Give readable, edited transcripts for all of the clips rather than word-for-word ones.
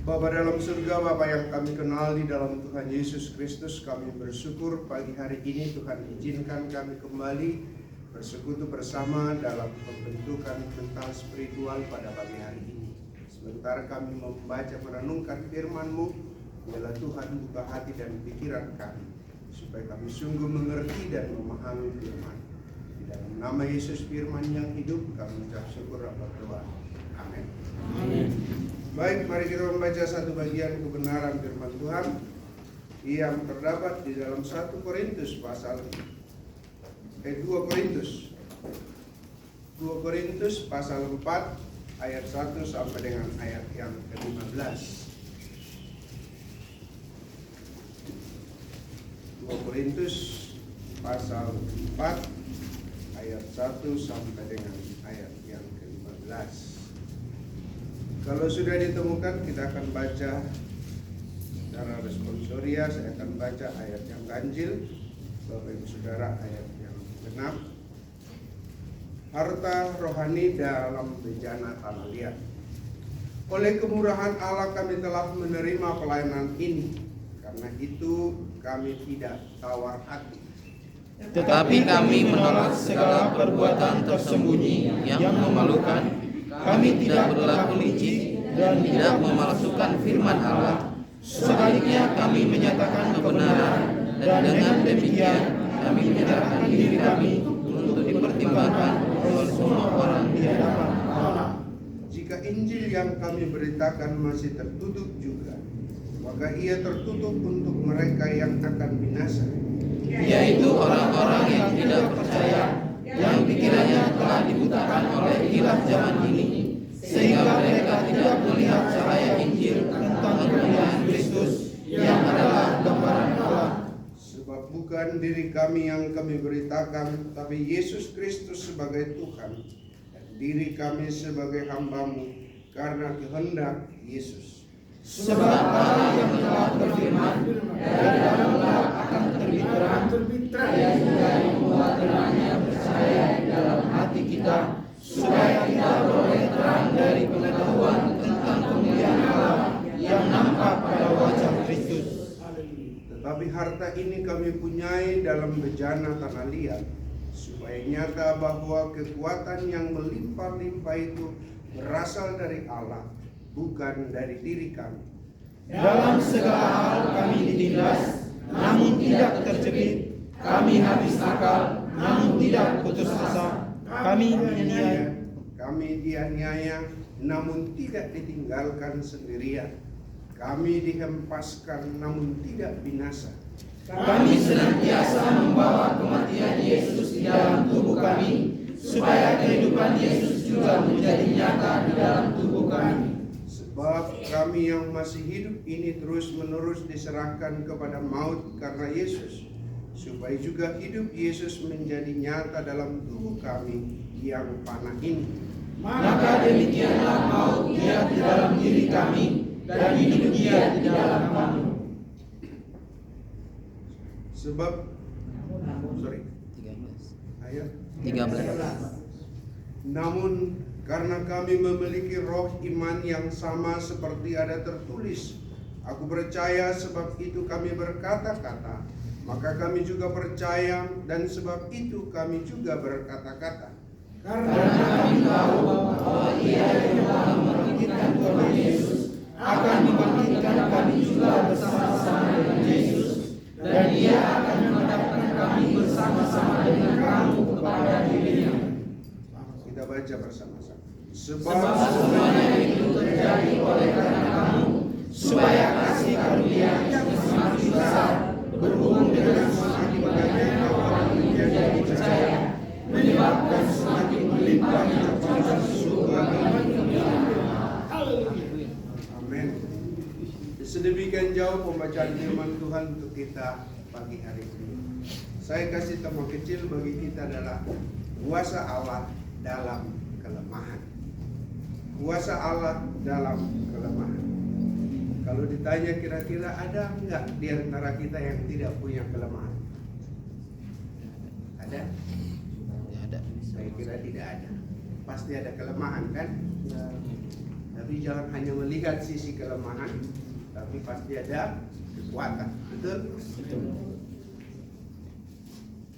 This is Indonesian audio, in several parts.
Bapa dalam surga, Bapa yang kami kenal di dalam Tuhan Yesus Kristus, kami bersyukur pagi hari ini Tuhan izinkan kami kembali bersekutu bersama dalam pembentukan mental spiritual pada pagi hari ini. Sementara kami membaca merenungkan firman-Mu, biarlah Tuhan buka hati dan pikiran kami, supaya kami sungguh mengerti dan memahami firman. Di dalam nama Yesus firman yang hidup, kami ucap syukur dan berdoa. Amin. Amin. Baik, mari kita membaca satu bagian kebenaran firman Tuhan yang terdapat di dalam 1 Korintus pasal 2 Korintus pasal 4 ayat 1 sampai dengan ayat yang ke-15. 2 Korintus pasal 4 ayat 1 sampai dengan ayat yang ke-15. Kalau sudah ditemukan, kita akan baca secara responsoria. Saya akan baca ayat yang ganjil, Bapak Ibu Saudara, ayat yang genap. Harta rohani dalam bejana tanah liat. Oleh kemurahan Allah kami telah menerima pelayanan ini, karena itu kami tidak tawar hati. Tetapi kami menolak segala perbuatan tersembunyi yang memalukan. Kami tidak berlaku licik dan tidak memalsukan firman Allah. Sebaliknya kami menyatakan kebenaran, dan dengan demikian kami menyerahkan diri kami untuk dipertimbangkan oleh semua orang di hadapan Allah. Jika Injil yang kami beritakan masih tertutup juga, maka ia tertutup untuk mereka yang akan binasa, Yaitu orang-orang yang tidak percaya, yang pikirannya telah dibutakan oleh khilaf zaman ini, sehingga mereka tidak melihat cahaya Injil tentang kemuliaan Kristus yang adalah gambaran Allah. sebab bukan diri kami yang kami beritakan, tapi Yesus Kristus sebagai Tuhan, dan diri kami sebagai hamba-Mu karena kehendak Yesus. Sebab Allah yang telah berfirman, dari dalam gelap akan terbit terang, Dia juga membuat terangnya bercahaya di dalam hati kita, supaya kita beroleh terang dari pengetahuan tentang kemuliaan Allah yang nampak pada wajah Kristus. Tetapi harta ini kami punyai dalam bejana tanah liat, supaya nyata bahwa kekuatan yang melimpah-limpah itu berasal dari Allah, bukan dari diri kami. Dalam segala hal kami ditindas, namun tidak terjepit. Kami habis akal, namun tidak putus asa. Kami dianiaya, namun tidak ditinggalkan sendirian. Kami dihempaskan, namun tidak binasa. Kami senantiasa membawa kematian Yesus di dalam tubuh kami, supaya kehidupan Yesus juga menjadi nyata di dalam tubuh kami. Sebab kami yang masih hidup ini terus-menerus diserahkan kepada maut karena Yesus, supaya juga hidup Yesus menjadi nyata dalam tubuh kami yang panah ini. Maka demikianlah maut Dia di dalam diri kami, dan hidup Dia di dalam kami. Sebab ayat 13. namun karena kami memiliki roh iman yang sama seperti ada tertulis, aku percaya sebab itu kami berkata-kata, maka kami juga percaya, dan sebab itu kami juga berkata-kata. Karena kami tahu bahwa Ia yang telah membangkitkan Tuhan Yesus akan membangkitkan kami juga bersama-sama dengan Yesus, dan Ia akan menghadapkan kami bersama-sama dengan kamu kepada diri-Nya. Kita baca bersama-sama. Sebab semuanya itu terjadi oleh karena kamu, supaya kasih karunia yang semakin besar berhubung dengan semakin banyaknya orang yang menjadi percaya, menyebabkan semakin melimpahnya kuasa surga bagi kemuliaan Allah. Amin. Sedemikian jauh pembacaan firman Tuhan untuk kita pagi hari ini. Saya kasih tema kecil bagi kita adalah kuasa Allah dalam kelemahan. Kuasa Allah dalam kelemahan. Kalau ditanya kira-kira ada enggak di antara kita yang tidak punya kelemahan? Ada? Saya kira tidak ada. Pasti ada kelemahan kan? Tapi jangan hanya melihat sisi kelemahan, tapi pasti ada kekuatan. Betul?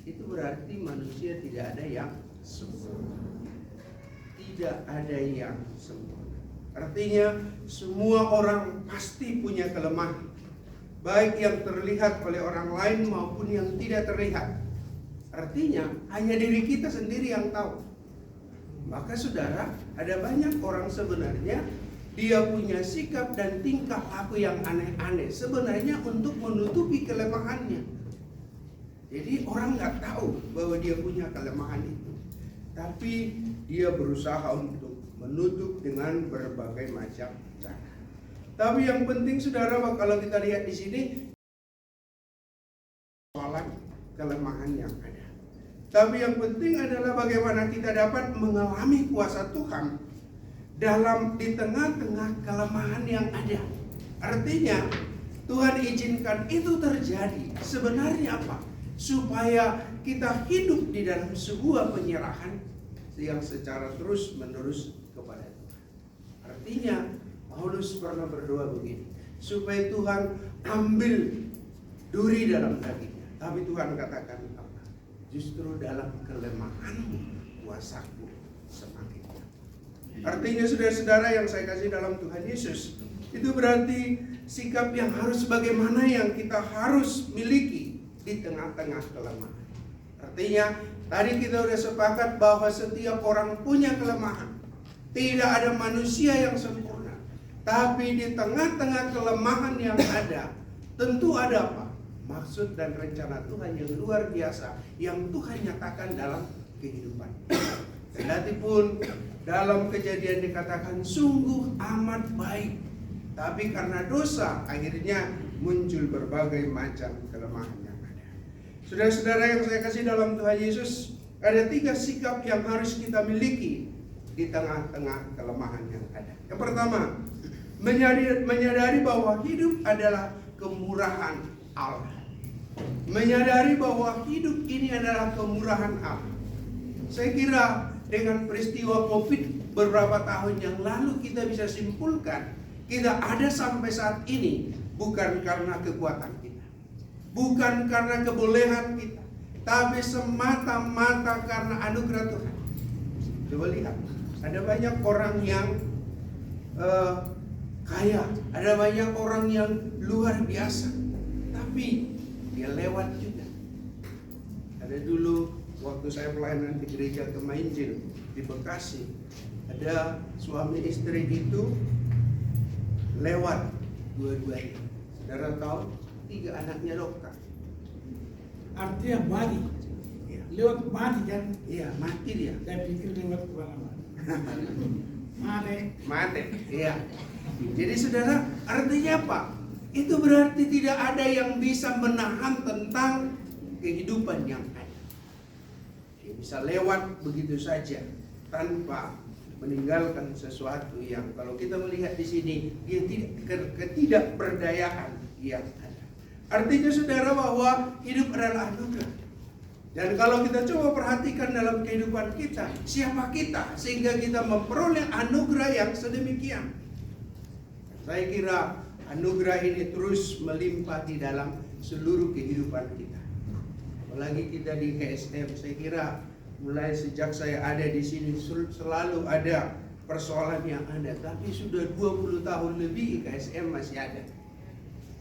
Itu berarti manusia tidak ada yang sempurna. Tidak ada yang sempurna. Artinya semua orang pasti punya kelemahan, baik yang terlihat oleh orang lain maupun yang tidak terlihat. Artinya hanya diri kita sendiri yang tahu. Maka saudara, ada banyak orang sebenarnya dia punya sikap dan tingkah laku yang aneh-aneh, sebenarnya untuk menutupi kelemahannya. Jadi orang nggak tahu bahwa dia punya kelemahan itu, tapi dia berusaha untuk menutup dengan berbagai macam cara. Tapi yang penting saudara, kalau kita lihat di sini soalan kelemahan yang ada. Tapi yang penting adalah bagaimana kita dapat mengalami kuasa Tuhan di tengah-tengah kelemahan yang ada. Artinya Tuhan izinkan itu terjadi. Sebenarnya apa? Supaya kita hidup di dalam sebuah penyerahan yang secara terus-menerus kepada Tuhan. Artinya Paulus pernah berdoa begini, supaya Tuhan ambil duri dalam dagingnya. Tapi Tuhan katakan apa? Justru dalam kelemahanmu kuasaku semakin nyata. Artinya saudara-saudara yang saya kasih dalam Tuhan Yesus, itu berarti sikap yang harus bagaimana yang kita harus miliki di tengah-tengah kelemahan. Artinya tadi kita sudah sepakat bahwa setiap orang punya kelemahan. Tidak ada manusia yang sempurna. Tapi di tengah-tengah kelemahan yang ada, tentu ada apa? Maksud dan rencana Tuhan yang luar biasa yang Tuhan nyatakan dalam kehidupan. Kendati pun dalam Kejadian dikatakan sungguh amat baik, tapi karena dosa akhirnya muncul berbagai macam kelemahan yang ada. Saudara-saudara yang saya kasih dalam Tuhan Yesus, ada 3 sikap yang harus kita miliki di tengah-tengah kelemahan yang ada. Yang pertama, menyadari bahwa hidup adalah kemurahan Allah. Menyadari bahwa hidup ini adalah kemurahan Allah. Saya kira dengan peristiwa COVID beberapa tahun yang lalu kita bisa simpulkan, kita ada sampai saat ini bukan karena kekuatan kita, bukan karena kebolehan kita, tapi semata-mata karena anugerah Tuhan. Coba lihat, ada banyak orang yang kaya, ada banyak orang yang luar biasa, tapi dia lewat juga. Ada dulu waktu saya pelayanan di gereja Kemainjil di Bekasi, ada suami istri itu lewat dua-duanya. Saudara tahu 3 anaknya dokter. Artinya mati. Ya. Lewat mati kan? Iya, mati dia. Saya pikir lewat kemana-mana. Mati. Iya. Jadi saudara, artinya apa? Itu berarti tidak ada yang bisa menahan tentang kehidupan yang ada. Dia bisa lewat begitu saja tanpa meninggalkan sesuatu yang kalau kita melihat di sini dia ketidakberdayaan yang ada. Artinya saudara bahwa hidup adalah anugerah. Dan kalau kita coba perhatikan dalam kehidupan kita, siapa kita sehingga kita memperoleh anugerah yang sedemikian? Saya kira anugerah ini terus melimpah di dalam seluruh kehidupan kita. Apalagi kita di KSM, saya kira mulai sejak saya ada di sini selalu ada persoalan yang ada. Tapi sudah 20 tahun lebih KSM masih ada.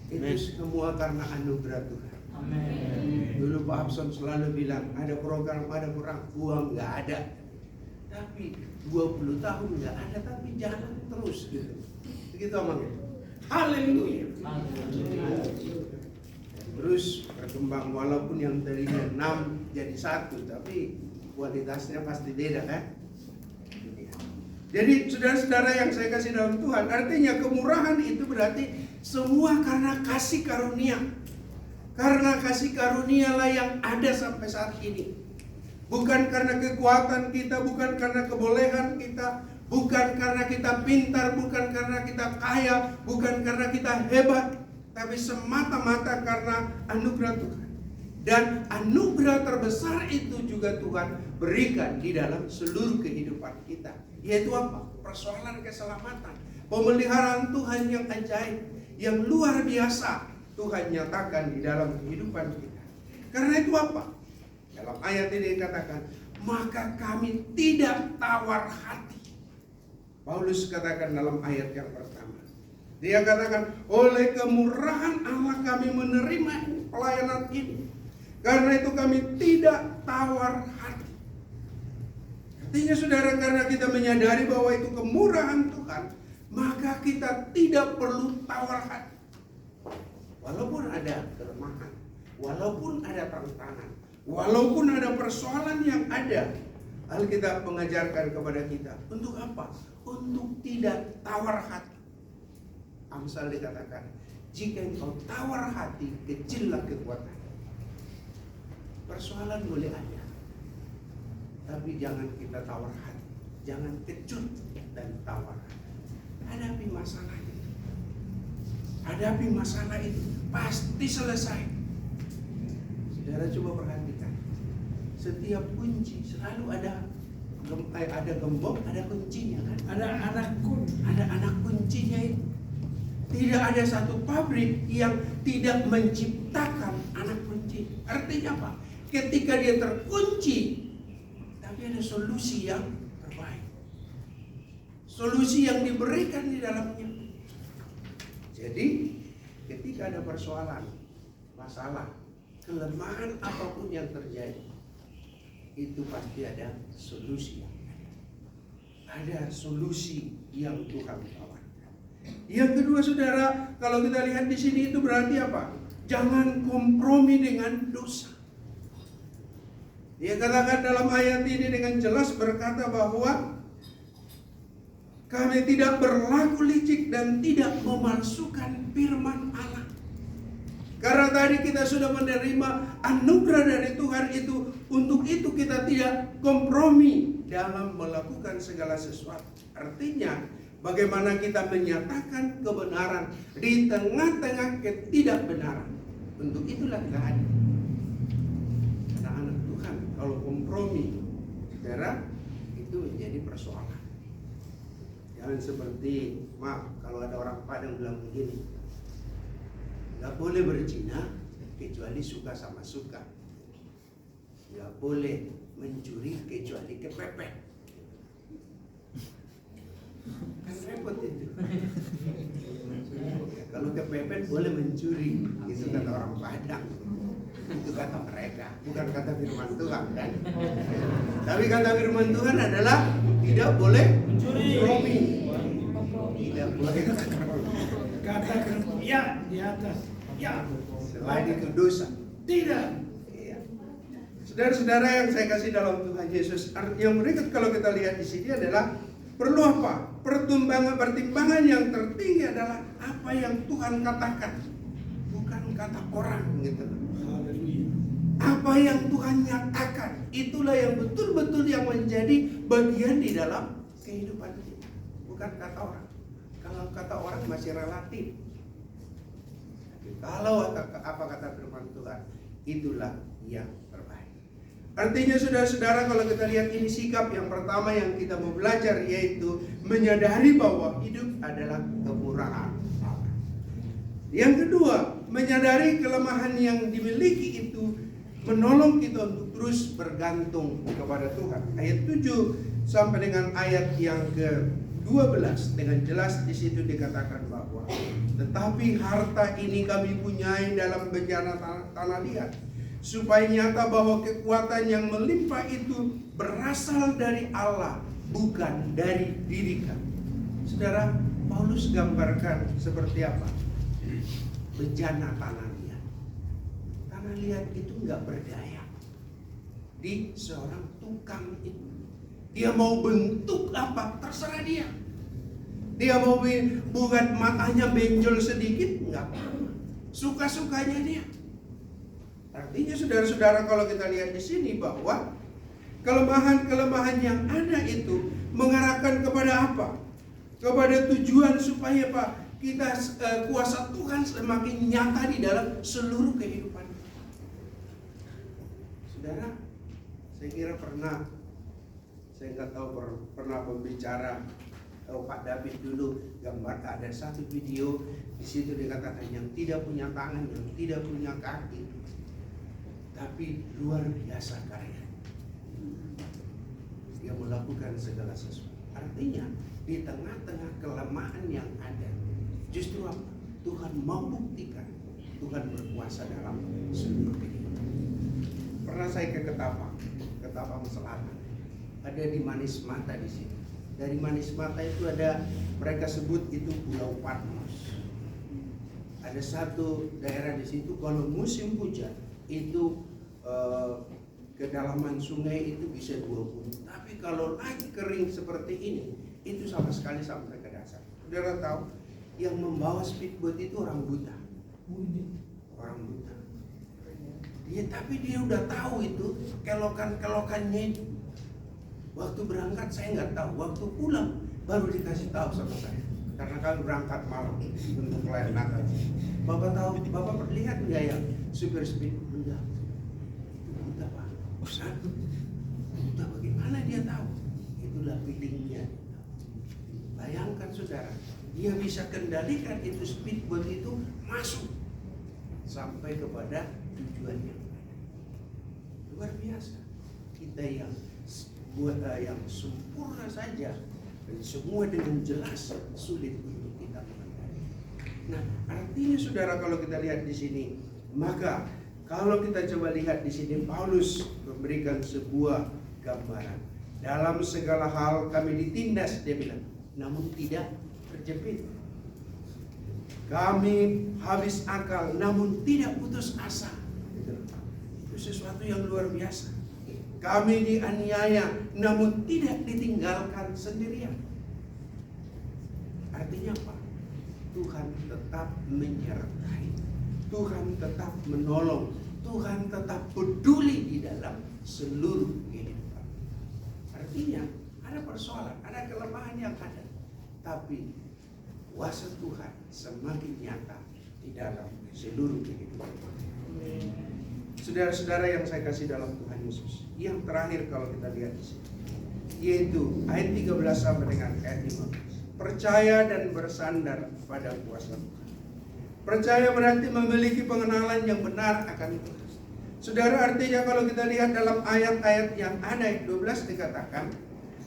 Itu semua karena anugerah Tuhan. Amin. Dulu Pak Hapson selalu bilang ada program, ada kurang, uang nggak ada. Tapi 20 tahun nggak ada, tapi jalan terus gitu. Begitu omongnya. Haleluya. Terus berkembang walaupun yang tadinya 6 jadi 1, tapi kualitasnya pasti beda kan? Jadi saudara-saudara yang saya kasih dalam Tuhan, artinya kemurahan itu berarti semua karena kasih karunia. Karena kasih karunia lah yang ada sampai saat ini. Bukan karena kekuatan kita, bukan karena kebolehan kita, bukan karena kita pintar, bukan karena kita kaya, bukan karena kita hebat, tapi semata-mata karena anugerah Tuhan. Dan anugerah terbesar itu juga Tuhan berikan di dalam seluruh kehidupan kita. Yaitu apa? Persoalan keselamatan. Pemeliharaan Tuhan yang ajaib, yang luar biasa Tuhan nyatakan di dalam kehidupan kita. Karena itu apa? Dalam ayat ini dikatakan, maka kami tidak tawar hati. Paulus katakan dalam ayat yang pertama. Dia katakan, oleh kemurahan Allah kami menerima pelayanan ini. Karena itu kami tidak tawar hati. Artinya saudara, karena kita menyadari bahwa itu kemurahan Tuhan, maka kita tidak perlu tawar hati. Walaupun ada kelemahan, walaupun ada tantangan, walaupun ada persoalan yang ada, Alkitab mengajarkan kepada kita untuk apa? Untuk tidak tawar hati. Amsal dikatakan, jika engkau tawar hati, kecillah kekuatan. Persoalan boleh ada, tapi jangan kita tawar hati, jangan kecut dan tawar hati. Hadapi masalah itu, hadapi masalah itu, pasti selesai. Saudara coba perhatikan, setiap kunci selalu ada gembok, ada kuncinya kan? Ada anak kuncinya itu. Tidak ada satu pabrik yang tidak menciptakan anak kunci. Artinya apa? Ketika dia terkunci, tapi ada solusi yang terbaik. Solusi yang diberikan di dalamnya. Jadi, ketika ada persoalan, masalah, kelemahan apapun yang terjadi, itu pasti ada solusi yang ada solusi yang Tuhan tawarkan. Yang kedua saudara, kalau kita lihat di sini itu berarti apa? Jangan kompromi dengan dosa. Dia katakan dalam ayat ini dengan jelas berkata bahwa kami tidak berlaku licik dan tidak memalsukan firman Allah. Karena tadi kita sudah menerima anugerah dari Tuhan itu, untuk itu kita tidak kompromi dalam melakukan segala sesuatu. Artinya, bagaimana kita menyatakan kebenaran di tengah-tengah ketidakbenaran. Untuk itulah kita hadir. Anak-anak Tuhan, kalau kompromi, saudara, itu menjadi persoalan. Jangan seperti, maaf, kalau ada orang Padang bilang begini, nggak boleh berzina kecuali suka sama suka. Nggak boleh mencuri kecuali kepepet. Kan repot itu. Kalau kepepet boleh mencuri, itu kata orang Padang. Itu kata mereka, bukan kata firman Tuhan kan. Tapi kata firman Tuhan adalah tidak boleh kompromi. Tidak boleh Katakan ya di atas. Ya. selain itu dosa. Tidak. Iya. Saudara-saudara yang saya kasih dalam Tuhan Yesus, yang berikut kalau kita lihat di sini adalah perlu apa? Pertimbangan yang tertinggi adalah apa yang Tuhan katakan, bukan kata orang gitu. Apa yang Tuhan nyatakan, itulah yang betul-betul yang menjadi bagian di dalam kehidupan kita, bukan kata orang. Kalau kata orang masih relatif. Kalau apa kata firman Tuhan, itulah yang terbaik. Artinya saudara-saudara, kalau kita lihat ini sikap yang pertama yang kita mau belajar, yaitu menyadari bahwa hidup adalah kemurahan Allah. Yang kedua, menyadari kelemahan yang dimiliki itu menolong kita untuk terus bergantung kepada Tuhan. Ayat 7 sampai dengan ayat yang ke-12 dengan jelas di situ dikatakan bahwa tetapi harta ini kami punyai dalam bencana tanah liat, supaya nyata bahwa kekuatan yang melimpah itu berasal dari Allah, bukan dari diri kami. Saudara, Paulus gambarkan seperti apa? Bencana tanah liat. Tanah liat itu nggak berdaya di seorang tukang itu. Dia mau bentuk apa, terserah dia. Dia mau buat matanya benjol sedikit, nggak apa-apa. Suka-sukanya dia. Artinya saudara-saudara, kalau kita lihat di sini bahwa kelemahan-kelemahan yang ada itu mengarahkan kepada apa? Kepada tujuan supaya apa? Kita kuasa Tuhan semakin nyata di dalam seluruh kehidupan. Saudara, saya kira saya nggak tahu pernah berbicara Pak David dulu gambar, ada satu video di situ dikatakan yang tidak punya tangan, yang tidak punya kaki, tapi luar biasa karya. Dia melakukan segala sesuatu. Artinya di tengah-tengah kelemahan yang ada, justru apa? Tuhan mau buktikan Tuhan berkuasa dalam seluruh kehidupan. Pernah saya ke Ketapang Selatan, ada di Manis Mata di sini. Dari Manis Mata itu ada, mereka sebut itu Pulau Patmos. Ada satu daerah di situ kalau musim hujan itu kedalaman sungai itu bisa 20. Tapi kalau lagi kering seperti ini, itu sama sekali sampai ke dasar. Saudara tahu, yang membawa speedboat itu orang buta. Orang buta. Tapi dia udah tahu itu kelokan-kelokannya itu. Waktu berangkat saya nggak tahu, waktu pulang baru dikasih tahu sama saya. Karena kami berangkat malam untuk layan Natal. Bapak tahu, Bapak lihat nggak ya supir speedboat? Enggak. Itu buta Pak. Buta bagaimana dia tahu? Itulah feelingnya. Bayangkan saudara, dia bisa kendalikan itu speedboat itu masuk sampai kepada tujuannya. Luar biasa. Kita yang sempurna saja dan semua dengan jelas sulit untuk kita mengenali. Nah, artinya saudara kalau kita lihat di sini, maka kalau kita coba lihat di sini Paulus memberikan sebuah gambaran. Dalam segala hal kami ditindas, dia bilang, namun tidak terjepit. Kami habis akal, namun tidak putus asa. Itu sesuatu yang luar biasa. Kami dianiaya, namun tidak ditinggalkan sendirian. Artinya apa? Tuhan tetap menyertai. Tuhan tetap menolong. Tuhan tetap peduli di dalam seluruh kehidupan. Artinya ada persoalan, ada kelemahan yang ada. Tapi kuasa Tuhan semakin nyata di dalam seluruh kehidupan. Saudara-saudara yang saya kasih dalam Tuhan Yesus, yang terakhir kalau kita lihat di sini, yaitu ayat 13 sampai dengan ayat 15. Percaya dan bersandar pada kuasa Tuhan. Percaya berarti memiliki pengenalan yang benar akan Tuhan. Saudara, artinya kalau kita lihat dalam ayat-ayat yang ada, ayat 12 dikatakan,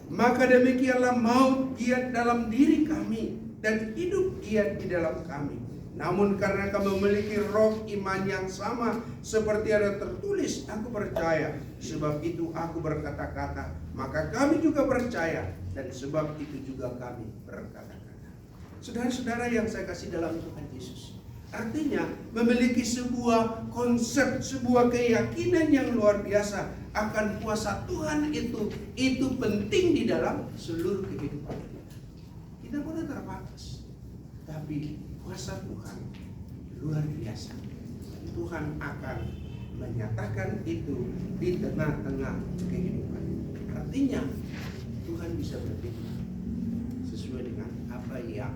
maka demikianlah maut giat dalam diri kami dan hidup giat di dalam kami. Namun karena kami memiliki roh iman yang sama seperti ada tertulis, aku percaya, sebab itu aku berkata-kata, maka kami juga percaya, dan sebab itu juga kami berkata-kata. Saudara-saudara yang saya kasih dalam Tuhan Yesus, artinya memiliki sebuah konsep, sebuah keyakinan yang luar biasa akan kuasa Tuhan itu penting di dalam seluruh kehidupan kita. Kita boleh terbatas, tapi kuasa Tuhan luar biasa. Tuhan akan menyatakan itu di tengah-tengah kehidupan. Artinya Tuhan bisa bertindak sesuai dengan apa yang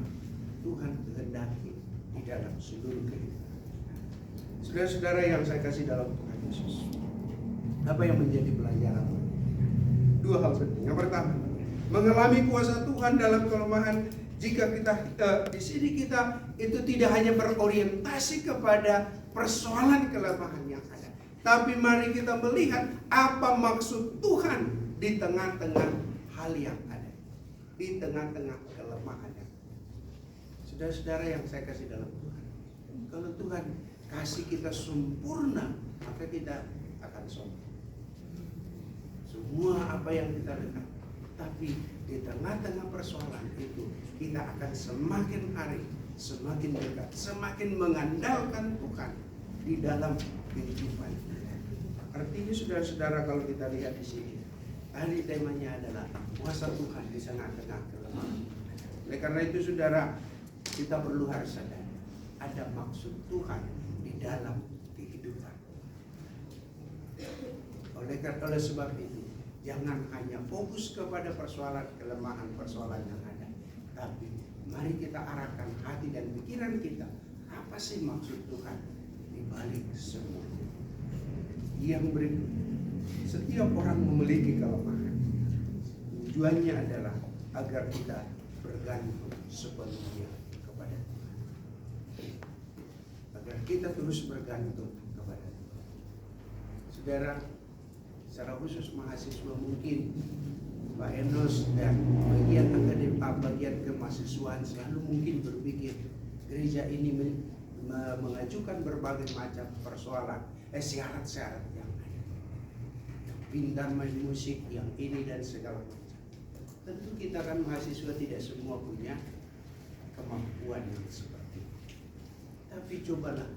Tuhan kehendaki di dalam seluruh kehidupan. Saudara-saudara yang saya kasih dalam Tuhan Yesus, apa yang menjadi pelajaran? Dua hal penting. Yang pertama, mengalami kuasa Tuhan dalam kelemahan. Jika kita di sini kita itu tidak hanya berorientasi kepada persoalan kelemahan yang ada, tapi mari kita melihat apa maksud Tuhan di tengah-tengah hal yang ada, di tengah-tengah kelemahan yang ada. Saudara-saudara yang saya kasih dalam Tuhan, kalau Tuhan kasih kita sempurna, maka kita akan sombong. Semua apa yang kita dengar, tapi di tengah-tengah persoalan itu kita akan semakin hari semakin dekat, semakin mengandalkan Tuhan di dalam kehidupan kita. Artinya saudara-saudara kalau kita lihat di sini, tadi temanya adalah kuasa Tuhan di tengah-tengah kelemahan. Oleh karena itu saudara, kita perlu harus sadar ada maksud Tuhan di dalam kehidupan. Oleh sebab itu, jangan hanya fokus kepada persoalan kelemahan, persoalan yang ada, tapi mari kita arahkan hati dan pikiran kita, apa sih maksud Tuhan di balik semua. Yang berikut, setiap orang memiliki kelemahan. Tujuannya adalah agar kita bergantung sepenuhnya kepada Tuhan. Agar kita terus bergantung kepada Tuhan. Saudara, secara khusus mahasiswa mungkin Pak Enos dan bagian kemahasiswaan selalu mungkin berpikir gereja ini mengajukan berbagai macam persoalan, syarat-syarat yang ada, yang pintar main musik, yang ini dan segala macam. Tentu kita kan mahasiswa tidak semua punya kemampuan yang seperti itu. Tapi cobalah,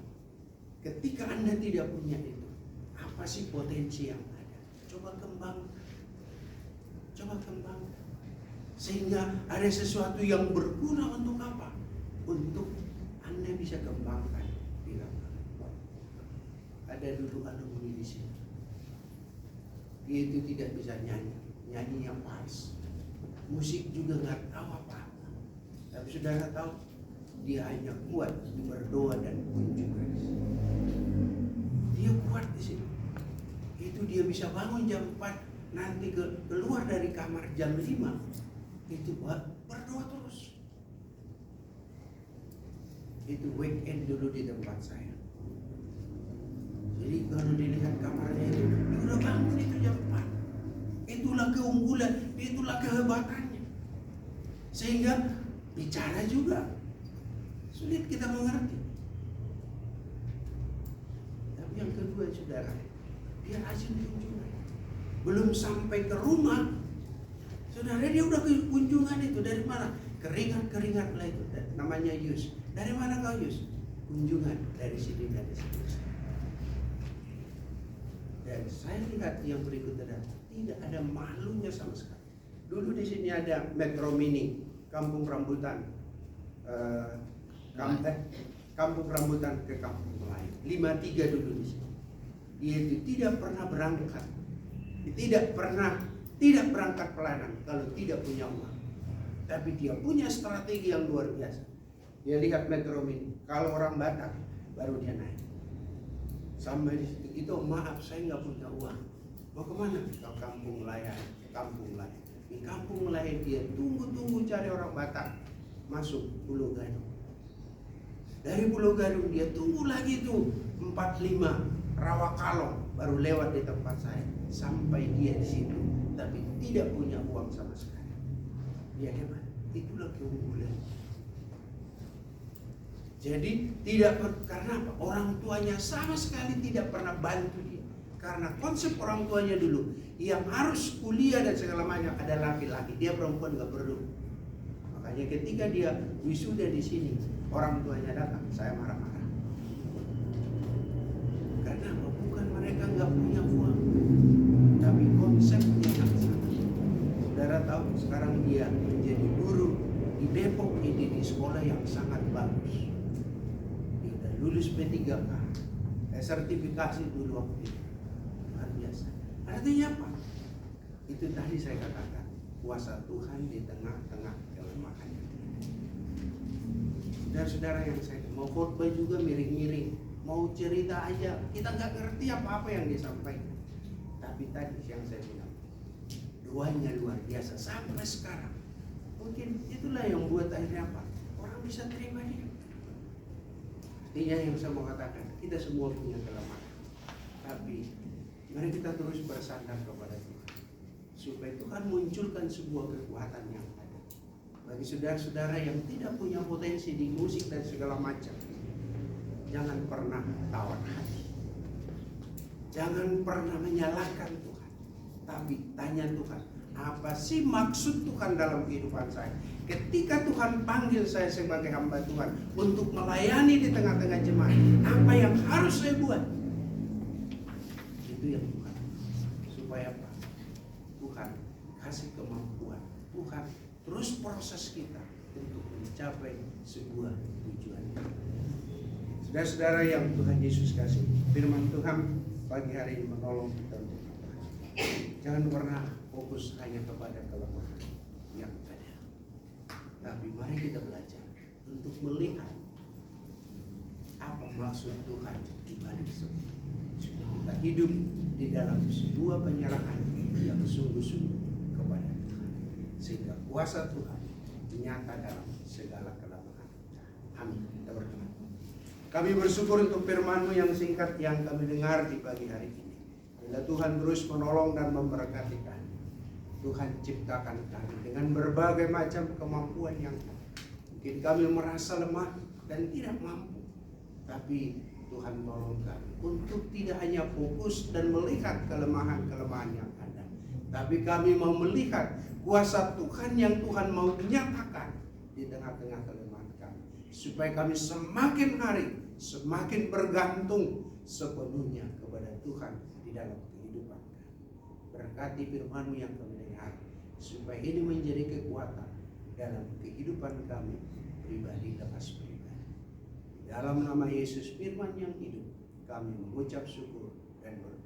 ketika Anda tidak punya itu, apa sih potensi yang ada? Coba kembangkan. Sehingga ada sesuatu yang berguna untuk apa? Untuk Anda bisa kembangkan di lapangan. Ada dulu alumni di sini. Dia itu tidak bisa nyanyi yang pas. Musik juga nggak tahu apa-apa. Tapi saudara tahu, dia hanya kuat di berdoa dan kunjungan. Dia kuat di sini. Itu dia bisa bangun jam 4. Nanti keluar dari kamar jam 5 itu berdoa terus. Itu weekend dulu di tempat saya. Jadi kalau dilihat kamarnya itu, dia udah bangun itu jam 4. Itulah keunggulan, itulah kehebatannya. Sehingga bicara juga sulit kita mengerti. Tapi yang kedua saudara, dia rajin kunjungan. Belum sampai ke rumah, saudara dia udah kunjungan itu. Dari mana? Keringat lah itu. Namanya Yus. Dari mana kau Yus? Kunjungan dari sini. Dan saya lihat yang berikut adalah tidak ada malunya sama sekali. Dulu di sini ada Metro Mini, Kampung Rambutan, Kampung Rambutan ke Kampung Melayu. 53 dulu di sini. Dia itu tidak pernah berangkat. Tidak berangkat pelayanan kalau tidak punya uang. Tapi dia punya strategi yang luar biasa. Dia lihat Metro Mini, kalau orang Batak baru dia naik. Sampai di situ, itu maaf saya nggak punya uang. Mau kemana? Ke Kampung Melayu. Di Kampung Melayu dia tunggu cari orang Batak masuk Pulau Gadung. Dari Pulau Gadung dia tunggu lagi tuh 45 Rawakalong baru lewat di tempat saya. Sampai dia di situ, tapi tidak punya uang sama sekali. Dia hebat. Itulah keunggulan. Jadi karena apa? Orang tuanya sama sekali tidak pernah bantu dia. Karena konsep orang tuanya dulu yang harus kuliah dan segala macam ada laki-laki, dia perempuan nggak perlu. Makanya ketika dia wisuda di sini, orang tuanya datang, saya marah-marah. Karena apa? Bukan mereka nggak punya uang, tapi konsepnya yang sama. Saudara tahu sekarang dia menjadi guru di Depok ini di sekolah yang sangat bagus. Dia sudah lulus P3K, sertifikasi dulu waktu itu. Luar biasa. Artinya apa? Itu tadi saya katakan, kuasa Tuhan di tengah-tengah kelemahan. Saudara-saudara yang saya mau khotbah juga miring-miring, mau cerita aja, kita nggak ngerti apa-apa yang disampaikan. Tapi tadi yang saya bilang, doanya luar biasa sampai sekarang. Mungkin itulah yang buat akhirnya apa? Orang bisa terima dia. Artinya yang saya mau katakan, kita semua punya kelemahan. Tapi mari kita terus bersandar kepada Tuhan, supaya Tuhan munculkan sebuah kekuatan yang ada. Bagi saudara-saudara yang tidak punya potensi di musik dan segala macam, jangan pernah tawar hati. Jangan pernah menyalahkan Tuhan. Tapi tanya Tuhan, apa sih maksud Tuhan dalam kehidupan saya? Ketika Tuhan panggil saya sebagai hamba Tuhan untuk melayani di tengah-tengah jemaat, apa yang harus saya buat? Itu yang Tuhan. Supaya apa? Tuhan kasih kemampuan. Tuhan terus proses kita untuk mencapai sebuah tujuan. Saudara-saudara yang Tuhan Yesus kasih, firman Tuhan pagi hari ini menolong kita untuk apa? Jangan pernah fokus hanya kepada kelemahan yang ada. Tapi mari kita belajar untuk melihat apa maksud Tuhan di balik semua. Kita hidup di dalam sebuah penyerahan yang sungguh-sungguh kepada Tuhan. Sehingga kuasa Tuhan nyata dalam segala kelemahan. Amin. Kita berdoa. Kami bersyukur untuk firman-Mu yang singkat yang kami dengar di pagi hari ini. Bila Tuhan terus menolong dan memberkati kami. Tuhan ciptakan kami dengan berbagai macam kemampuan yang mungkin kami merasa lemah dan tidak mampu. Tapi Tuhan tolong kami untuk tidak hanya fokus dan melihat kelemahan-kelemahan yang ada. Tapi kami mau melihat kuasa Tuhan yang Tuhan mau nyatakan di tengah-tengah kelemahan kami. Supaya kami semakin hari semakin bergantung sepenuhnya kepada Tuhan di dalam kehidupan kami. Berkati firman-Mu yang kami dengar, supaya ini menjadi kekuatan dalam kehidupan kami pribadi lepas pribadi. Dalam nama Yesus firman yang hidup, kami mengucap syukur dan berdoa.